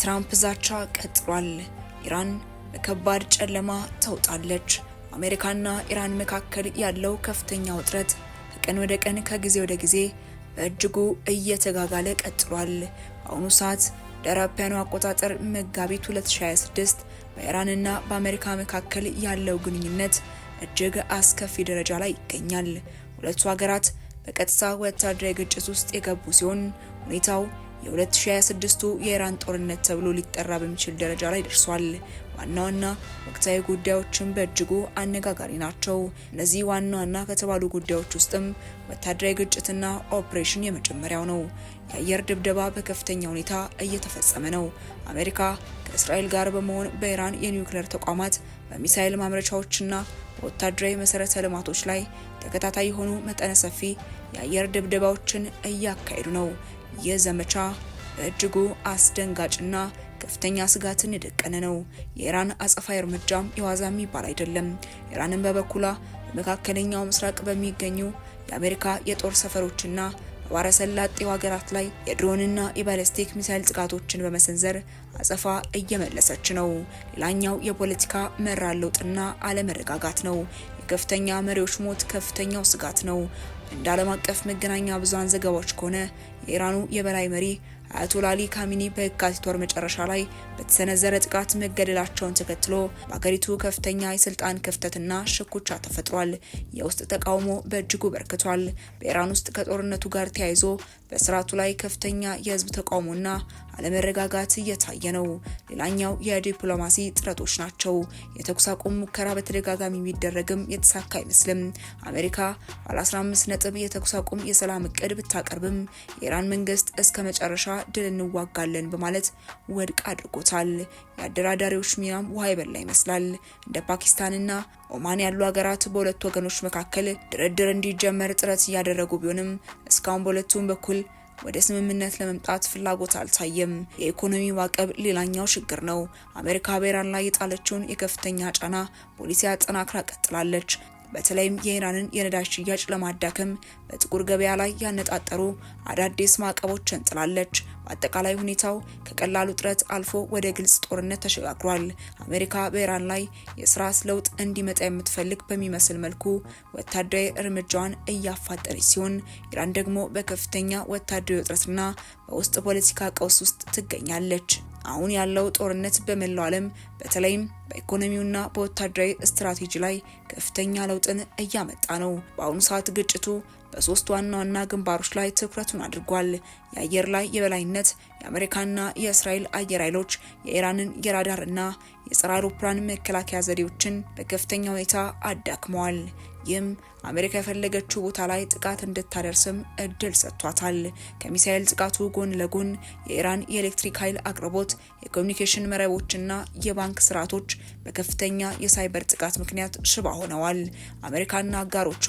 የትራምፕ ዛቻ ቀጥሏል። ኢራን በከባድ ጨለማ ተውጣለች። አሜሪካና ኢራን መካከል ያለው ከፍተኛ ውጥረት ከቀን ወደ ቀን ከጊዜ ወደ ጊዜ በእጅጉ እየተጋጋለ ቀጥሏል። በአሁኑ ሰዓት በአውሮፓውያኑ አቆጣጠር መጋቢት 2026 በኢራንና በአሜሪካ መካከል ያለው ግንኙነት እጅግ አስከፊ ደረጃ ላይ ይገኛል። ሁለቱ ሀገራት በቀጥታ ወታደራዊ ግጭት ውስጥ የገቡ ሲሆን ሁኔታው የ2026ቱ የኢራን ጦርነት ተብሎ ሊጠራ በሚችል ደረጃ ላይ ደርሷል። ዋና ዋና ወቅታዊ ጉዳዮችን በእጅጉ አነጋጋሪ ናቸው። እነዚህ ዋና ዋና ከተባሉ ጉዳዮች ውስጥም ወታደራዊ ግጭትና ኦፕሬሽን የመጀመሪያው ነው። የአየር ድብደባ በከፍተኛ ሁኔታ እየተፈጸመ ነው። አሜሪካ ከእስራኤል ጋር በመሆን በኢራን የኒውክሌር ተቋማት፣ በሚሳኤል ማምረቻዎችና በወታደራዊ መሰረተ ልማቶች ላይ ተከታታይ የሆኑ መጠነ ሰፊ የአየር ድብደባዎችን እያካሄዱ ነው። ይህ ዘመቻ በእጅጉ አስደንጋጭና ከፍተኛ ስጋትን የደቀነ ነው። የኢራን አጸፋዊ እርምጃም የዋዛ የሚባል አይደለም። ኢራንን በበኩሏ በመካከለኛው ምስራቅ በሚገኙ የአሜሪካ የጦር ሰፈሮችና በባሕረ ሰላጤው ሀገራት ላይ የድሮንና የባሊስቲክ ሚሳይል ጥቃቶችን በመሰንዘር አጸፋ እየመለሰች ነው። ሌላኛው የፖለቲካ መራር ለውጥና አለመረጋጋት ነው። የከፍተኛ መሪዎች ሞት ከፍተኛው ስጋት ነው። እንደ ዓለም አቀፍ መገናኛ ብዙሃን ዘገባዎች ከሆነ የኢራኑ የበላይ መሪ አያቶላ አሊ ካሚኒ በየካቲት ወር መጨረሻ ላይ በተሰነዘረ ጥቃት መገደላቸውን ተከትሎ በአገሪቱ ከፍተኛ የስልጣን ክፍተትና ሽኩቻ ተፈጥሯል። የውስጥ ተቃውሞ በእጅጉ በርክቷል። በኢራን ውስጥ ከጦርነቱ ጋር ተያይዞ በስርዓቱ ላይ ከፍተኛ የህዝብ ተቃውሞና አለመረጋጋት እየታየ ነው። ሌላኛው የዲፕሎማሲ ጥረቶች ናቸው። የተኩስ አቁም ሙከራ በተደጋጋሚ ቢደረግም የተሳካ አይመስልም። አሜሪካ ባለ 15 ነጥብ የተኩስ አቁም የሰላም እቅድ ብታቀርብም የኢራን መንግስት እስከ መጨረሻ ድል እንዋጋለን በማለት ውድቅ አድርጎታል። የአደራዳሪዎች ሚናም ውሃ የበላ ይመስላል። እንደ ፓኪስታንና ኦማን ያሉ ሀገራት በሁለቱ ወገኖች መካከል ድርድር እንዲጀመር ጥረት እያደረጉ ቢሆንም እስካሁን በሁለቱም በኩል ወደ ስምምነት ለመምጣት ፍላጎት አልታየም። የኢኮኖሚ ማዕቀብ ሌላኛው ችግር ነው። አሜሪካ በኢራን ላይ የጣለችውን የከፍተኛ ጫና ፖሊሲ አጠናክራ ቀጥላለች። በተለይም የኢራንን የነዳጅ ሽያጭ ለማዳከም በጥቁር ገበያ ላይ ያነጣጠሩ አዳዲስ ማዕቀቦችን ጥላለች። በአጠቃላይ ሁኔታው ከቀላል ውጥረት አልፎ ወደ ግልጽ ጦርነት ተሸጋግሯል። አሜሪካ በኢራን ላይ የስርዓት ለውጥ እንዲመጣ የምትፈልግ በሚመስል መልኩ ወታደራዊ እርምጃዋን እያፋጠነች ሲሆን፣ ኢራን ደግሞ በከፍተኛ ወታደራዊ ውጥረትና በውስጥ ፖለቲካ ቀውስ ውስጥ ትገኛለች። አሁን ያለው ጦርነት በመላው ዓለም በተለይም በኢኮኖሚውና በወታደራዊ ስትራቴጂ ላይ ከፍተኛ ለውጥን እያመጣ ነው። በአሁኑ ሰዓት ግጭቱ በሶስት ዋና ዋና ግንባሮች ላይ ትኩረቱን አድርጓል። የአየር ላይ የበላይነት የአሜሪካና የእስራኤል አየር ኃይሎች የኢራንን የራዳርና የጸረ አውሮፕላን መከላከያ ዘዴዎችን በከፍተኛ ሁኔታ አዳክመዋል። ይህም አሜሪካ የፈለገችው ቦታ ላይ ጥቃት እንድታደርስም እድል ሰጥቷታል። ከሚሳኤል ጥቃቱ ጎን ለጎን የኢራን የኤሌክትሪክ ኃይል አቅርቦት፣ የኮሚኒኬሽን መረቦችና የባንክ ስርዓቶች በከፍተኛ የሳይበር ጥቃት ምክንያት ሽባ ሆነዋል። አሜሪካና አጋሮቿ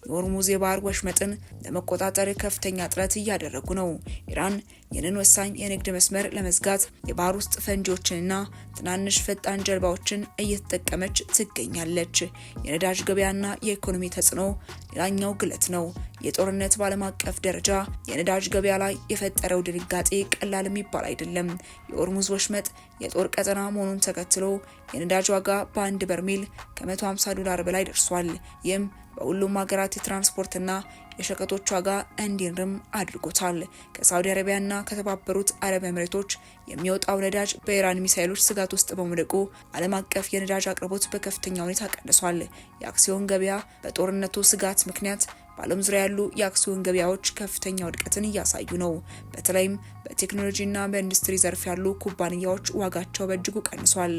የሆርሙዝ የባህር ወሽመጥን ለመቆጣጠር ከፍተኛ ጥረት እያደረጉ ነው። ኢራን ይህንን ወሳኝ የንግድ መስመር ለመዝጋት የባህር ውስጥ ፈንጂዎችንና ትናንሽ ፈጣን ጀልባዎችን እየተጠቀመች ትገኛለች። የነዳጅ ገበያና የኢኮኖሚ ተጽዕኖ ሌላኛው ግለት ነው። የጦርነት በዓለም አቀፍ ደረጃ የነዳጅ ገበያ ላይ የፈጠረው ድንጋጤ ቀላል የሚባል አይደለም። የሆርሙዝ ወሽመጥ የጦር ቀጠና መሆኑን ተከትሎ የነዳጅ ዋጋ በአንድ በርሜል ከ$150 በላይ ደርሷል። ይህም በሁሉም ሀገራት የትራንስፖርትና የሸቀጦች ዋጋ እንዲንርም አድርጎታል። ከሳውዲ አረቢያና ከተባበሩት አረብ ኤምሬቶች የሚወጣው ነዳጅ በኢራን ሚሳኤሎች ስጋት ውስጥ በመውደቁ ዓለም አቀፍ የነዳጅ አቅርቦት በከፍተኛ ሁኔታ ቀንሷል። የአክሲዮን ገበያ በጦርነቱ ስጋት ምክንያት በዓለም ዙሪያ ያሉ የአክሲዮን ገበያዎች ከፍተኛ ውድቀትን እያሳዩ ነው። በተለይም በቴክኖሎጂና በኢንዱስትሪ ዘርፍ ያሉ ኩባንያዎች ዋጋቸው በእጅጉ ቀንሷል።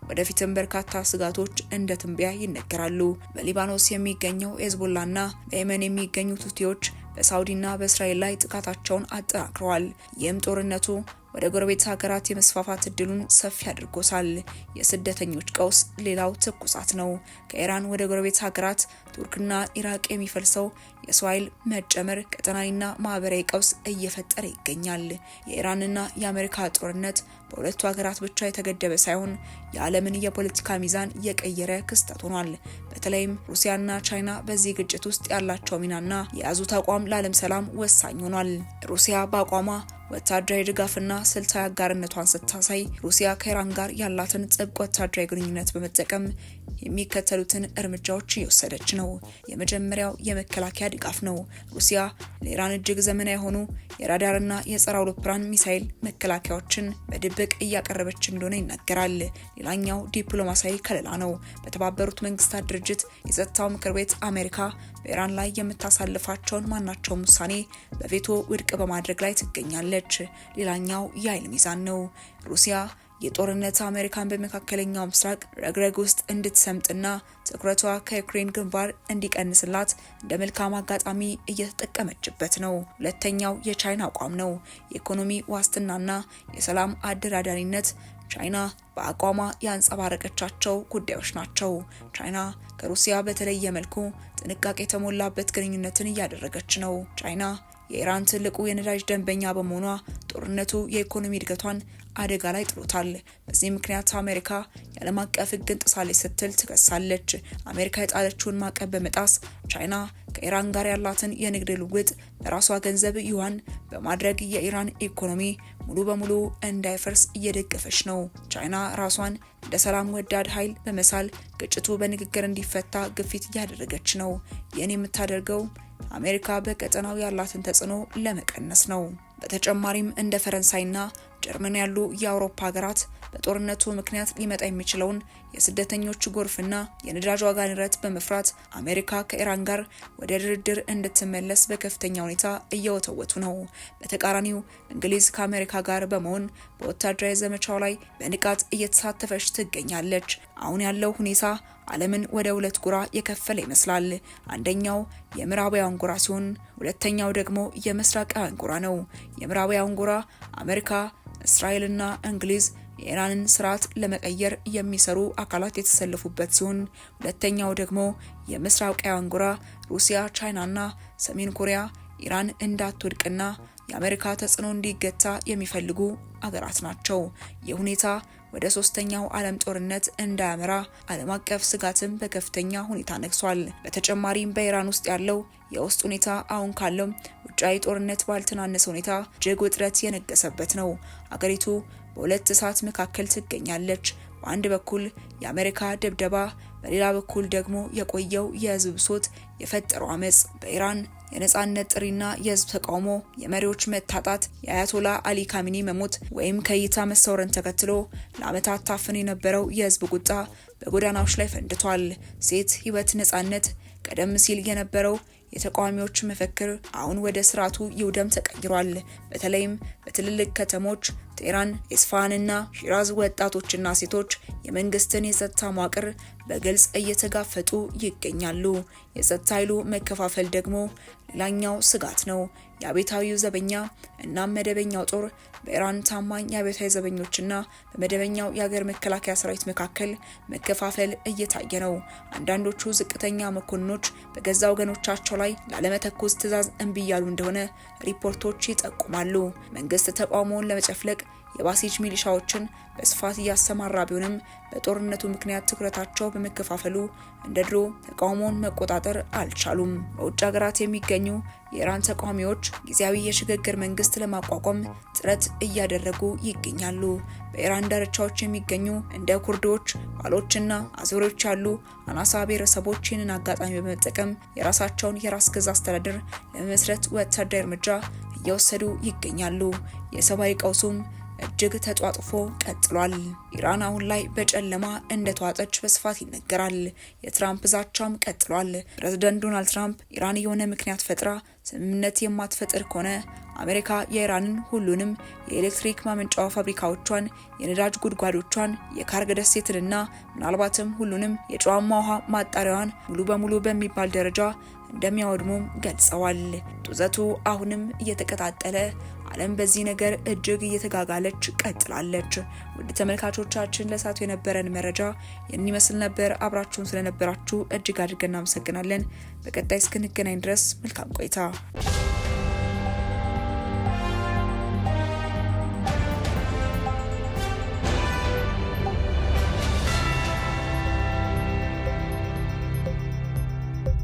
ወደፊትም በርካታ ስጋቶች እንደ ትንበያ ይነገራሉ። በሊባኖስ የሚገኘው ሄዝቦላና በየመን የሚገኙት ሁቲዎች በሳውዲና በእስራኤል ላይ ጥቃታቸውን አጠናክረዋል። ይህም ጦርነቱ ወደ ጎረቤት ሀገራት የመስፋፋት እድሉን ሰፊ አድርጎታል። የስደተኞች ቀውስ ሌላው ትኩሳት ነው። ከኢራን ወደ ጎረቤት ሀገራት ቱርክና ኢራቅ የሚፈልሰው የሰው ኃይል መጨመር ቀጠናዊና ማህበራዊ ቀውስ እየፈጠረ ይገኛል። የኢራንና የአሜሪካ ጦርነት በሁለቱ ሀገራት ብቻ የተገደበ ሳይሆን የዓለምን የፖለቲካ ሚዛን የቀየረ ክስተት ሆኗል። በተለይም ሩሲያና ቻይና በዚህ ግጭት ውስጥ ያላቸው ሚናና የያዙት አቋም ለዓለም ሰላም ወሳኝ ሆኗል። ሩሲያ በአቋሟ ወታደራዊ ድጋፍና ስልታዊ አጋርነቷን ስታሳይ ሩሲያ ከኢራን ጋር ያላትን ጥብቅ ወታደራዊ ግንኙነት በመጠቀም የሚከተሉትን እርምጃዎች እየወሰደች ነው። የመጀመሪያው የመከላከያ ድጋፍ ነው። ሩሲያ ለኢራን እጅግ ዘመናዊ የሆኑ የራዳርና የጸረ አውሮፕላን ሚሳኤል መከላከያዎችን በድብቅ እያቀረበች እንደሆነ ይናገራል። ሌላኛው ዲፕሎማሲያዊ ከለላ ነው። በተባበሩት መንግስታት ድርጅት የጸጥታው ምክር ቤት አሜሪካ በኢራን ላይ የምታሳልፋቸውን ማናቸውም ውሳኔ በቬቶ ውድቅ በማድረግ ላይ ትገኛለች። ሌላኛው የኃይል ሚዛን ነው። ሩሲያ የጦርነት አሜሪካን በመካከለኛው ምስራቅ ረግረግ ውስጥ እንድትሰምጥና ትኩረቷ ከዩክሬን ግንባር እንዲቀንስላት እንደ መልካም አጋጣሚ እየተጠቀመችበት ነው። ሁለተኛው የቻይና አቋም ነው። የኢኮኖሚ ዋስትናና የሰላም አደራዳሪነት ቻይና በአቋሟ ያንጸባረቀቻቸው ጉዳዮች ናቸው። ቻይና ከሩሲያ በተለየ መልኩ ጥንቃቄ የተሞላበት ግንኙነትን እያደረገች ነው። ቻይና የኢራን ትልቁ የነዳጅ ደንበኛ በመሆኗ ጦርነቱ የኢኮኖሚ እድገቷን አደጋ ላይ ጥሎታል። በዚህ ምክንያት አሜሪካ የዓለም አቀፍ ሕግን ጥሳለች ስትል ትከሳለች። አሜሪካ የጣለችውን ማዕቀብ በመጣስ ቻይና ከኢራን ጋር ያላትን የንግድ ልውውጥ በራሷ ገንዘብ ዩዋን በማድረግ የኢራን ኢኮኖሚ ሙሉ በሙሉ እንዳይፈርስ እየደገፈች ነው። ቻይና ራሷን እንደ ሰላም ወዳድ ኃይል በመሳል ግጭቱ በንግግር እንዲፈታ ግፊት እያደረገች ነው። ይህን የምታደርገው አሜሪካ በቀጠናው ያላትን ተጽዕኖ ለመቀነስ ነው። በተጨማሪም እንደ ፈረንሳይና ጀርመን ያሉ የአውሮፓ ሀገራት በጦርነቱ ምክንያት ሊመጣ የሚችለውን የስደተኞች ጎርፍና የነዳጅ ዋጋ ንረት በመፍራት አሜሪካ ከኢራን ጋር ወደ ድርድር እንድትመለስ በከፍተኛ ሁኔታ እየወተወቱ ነው። በተቃራኒው እንግሊዝ ከአሜሪካ ጋር በመሆን በወታደራዊ ዘመቻው ላይ በንቃት እየተሳተፈች ትገኛለች። አሁን ያለው ሁኔታ ዓለምን ወደ ሁለት ጎራ የከፈለ ይመስላል። አንደኛው የምዕራባውያን ጎራ ሲሆን ሁለተኛው ደግሞ የምስራቃውያን ጎራ ነው። የምዕራባውያን ጎራ አሜሪካ፣ እስራኤልና እንግሊዝ የኢራንን ስርዓት ለመቀየር የሚሰሩ አካላት የተሰለፉበት ሲሆን ሁለተኛው ደግሞ የምስራቃውያን ጎራ ሩሲያ፣ ቻይናና ሰሜን ኮሪያ ኢራን እንዳትወድቅና የአሜሪካ ተጽዕኖ እንዲገታ የሚፈልጉ አገራት ናቸው። ይህ ሁኔታ ወደ ሶስተኛው ዓለም ጦርነት እንዳያመራ ዓለም አቀፍ ስጋትም በከፍተኛ ሁኔታ ነግሷል። በተጨማሪም በኢራን ውስጥ ያለው የውስጥ ሁኔታ አሁን ካለው ውጫዊ ጦርነት ባልተናነሰ ሁኔታ እጅግ ውጥረት የነገሰበት ነው። አገሪቱ በሁለት እሳት መካከል ትገኛለች። በአንድ በኩል የአሜሪካ ድብደባ፣ በሌላ በኩል ደግሞ የቆየው የህዝብ ብሶት የፈጠረው አመጽ። በኢራን የነጻነት ጥሪና የህዝብ ተቃውሞ፣ የመሪዎች መታጣት፣ የአያቶላ አሊ ካሚኒ መሞት ወይም ከእይታ መሰወርን ተከትሎ ለዓመታት ታፍኖ የነበረው የህዝብ ቁጣ በጎዳናዎች ላይ ፈንድቷል። ሴት ህይወት፣ ነጻነት ቀደም ሲል የነበረው የተቃዋሚዎች መፈክር አሁን ወደ ስርዓቱ ይውደም ተቀይሯል። በተለይም በትልልቅ ከተሞች ቴህራን፣ ኢስፋሃንና ሺራዝ ወጣቶችና ሴቶች የመንግስትን የጸጥታ መዋቅር በግልጽ እየተጋፈጡ ይገኛሉ። የጸጥታ ኃይሉ መከፋፈል ደግሞ ሌላኛው ስጋት ነው። የአብዮታዊው ዘበኛ እና መደበኛው ጦር በኢራን ታማኝ የአብዮታዊ ዘበኞችና በመደበኛው የሀገር መከላከያ ሰራዊት መካከል መከፋፈል እየታየ ነው። አንዳንዶቹ ዝቅተኛ መኮንኖች በገዛ ወገኖቻቸው ላይ ላለመተኮስ ትዕዛዝ እምቢ እያሉ እንደሆነ ሪፖርቶች ይጠቁማሉ። መንግስት ተቃውሞውን ለመጨፍለቅ የባሲጅ ሚሊሻዎችን በስፋት እያሰማራ ቢሆንም በጦርነቱ ምክንያት ትኩረታቸው በመከፋፈሉ እንደ ድሮ ተቃውሞውን መቆጣጠር አልቻሉም። በውጭ ሀገራት የሚገኙ የኢራን ተቃዋሚዎች ጊዜያዊ የሽግግር መንግስት ለማቋቋም ጥረት እያደረጉ ይገኛሉ። በኢራን ዳርቻዎች የሚገኙ እንደ ኩርዶች፣ ባሎችና አዙሪዎች ያሉ አናሳ ብሔረሰቦች ይህንን አጋጣሚ በመጠቀም የራሳቸውን የራስ ገዝ አስተዳደር ለመመስረት ወታደራዊ እርምጃ እየወሰዱ ይገኛሉ። የሰብአዊ ቀውሱም እጅግ ተጧጥፎ ቀጥሏል። ኢራን አሁን ላይ በጨለማ እንደተዋጠች በስፋት ይነገራል። የትራምፕ ዛቻም ቀጥሏል። ፕሬዝዳንት ዶናልድ ትራምፕ ኢራን የሆነ ምክንያት ፈጥራ ስምምነት የማትፈጥር ከሆነ አሜሪካ የኢራንን ሁሉንም የኤሌክትሪክ ማመንጫ ፋብሪካዎቿን፣ የነዳጅ ጉድጓዶቿን፣ የካርግ ደሴትንና ምናልባትም ሁሉንም የጨዋማ ውሃ ማጣሪያዋን ሙሉ በሙሉ በሚባል ደረጃ እንደሚያወድሙም ገልጸዋል። ጡዘቱ አሁንም እየተቀጣጠለ ዓለም በዚህ ነገር እጅግ እየተጋጋለች ቀጥላለች። ውድ ተመልካቾቻችን ለሳቱ የነበረን መረጃ ይህን ይመስል ነበር። አብራችሁን ስለነበራችሁ እጅግ አድርገን እናመሰግናለን። በቀጣይ እስክንገናኝ ድረስ መልካም ቆይታ